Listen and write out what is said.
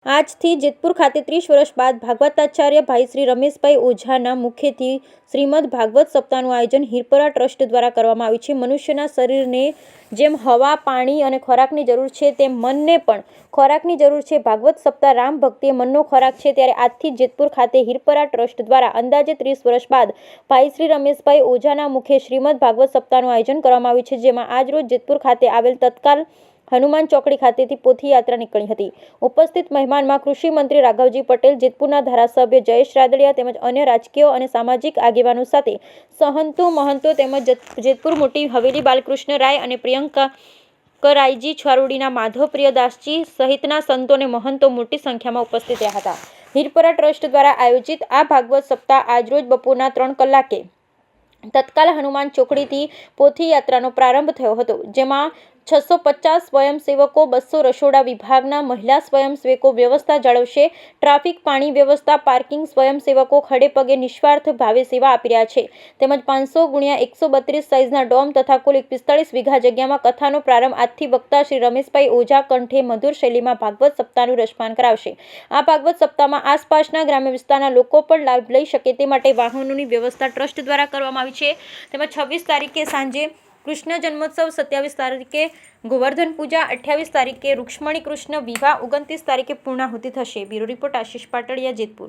આજથી જેતપુર ખાતે 30 વર્ષ બાદ ભાગવતાચાર્ય ભાઈ શ્રી રમેશભાઈ ઓઝાના મુખેથી શ્રીમદ ભાગવત સપ્તાહનું આયોજન હિરપરા ટ્રસ્ટ દ્વારા કરવામાં આવ્યું છે। મનુષ્યના શરીરને જેમ હવા, પાણી અને ખોરાકની જરૂર છે તેમ મનને પણ ખોરાકની જરૂર છે। ભાગવત સપ્તાહ રામ ભક્તિ એ મનનો ખોરાક છે, ત્યારે આજથી જેતપુર ખાતે હિરપરા ટ્રસ્ટ દ્વારા અંદાજે 30 વર્ષ બાદ ભાઈ શ્રી રમેશભાઈ ઓઝાના મુખે શ્રીમદ ભાગવત સપ્તાહનું આયોજન કરવામાં આવ્યું છે, જેમાં આજરોજ જેતપુર ખાતે આવેલ તત્કાલ હનુમાન ચોકડી ખાતેથી પોથી યાત્રા નીકળી હતી। ઉપસ્થિત મહેમાનમાં કૃષિ મંત્રી રાઘવજી પટેલ, જેતપુરના ધારાસભ્ય જયેશ રાદડિયા તેમજ અન્ય રાજકીય અને સામાજિક આગેવાનો સાથે સહંતો, મહંતો તેમજ જેતપુર મોટી હવેલી બાલકૃષ્ણ રાય અને પ્રિયંકા કરાઈજી છારોડીના માધવ પ્રિયદાસજી સહિતના સંતો અને મહંતો મોટી સંખ્યામાં ઉપસ્થિત રહ્યા હતા। હિરપરા ટ્રસ્ટ દ્વારા આયોજિત આ ભાગવત સપ્તાહ આજરોજ બપોરના 3 કલાકે તત્કાલ હનુમાન ચોકડીથી પોથી યાત્રાનો પ્રારંભ થયો હતો, જેમાં 650 સ્વયંસેવકો, 200 રસોડા વિભાગના મહિલા સ્વયંસેવકો વ્યવસ્થા જાળવશે। ટ્રાફિક, પાણી વ્યવસ્થા, પાર્કિંગ સ્વયંસેવકો ખડે પગે નિસ્વાર્થ ભાવે સેવા આપી રહ્યા છે, તેમજ 500x132 સાઇઝના ડોમ તથા કુલ 45 વીઘા જગ્યામાં કથાનો પ્રારંભ આજથી વક્તા શ્રી રમેશભાઈ ઓઝા કંઠે મધુર શૈલીમાં ભાગવત સપ્તાહનું રસપાન કરાવશે। આ ભાગવત સપ્તાહમાં આસપાસના ગ્રામ્ય વિસ્તારના લોકો પણ લાભ લઈ શકે તે માટે વાહનોની વ્યવસ્થા ટ્રસ્ટ દ્વારા કરવામાં આવી છે, તેમજ 26 તારીખે સાંજે કૃષ્ણ જન્મોત્સવ, 27 તારીખે ગોવર્ધન પૂજા, 28 તારીખે રૂક્ષ્મણી કૃષ્ણ વિવાહ, 29 તારીખે પૂર્ણાહુતિ થશે। બ્યુરો રિપોર્ટ આશીષ પાટડિયા, જેતપુર।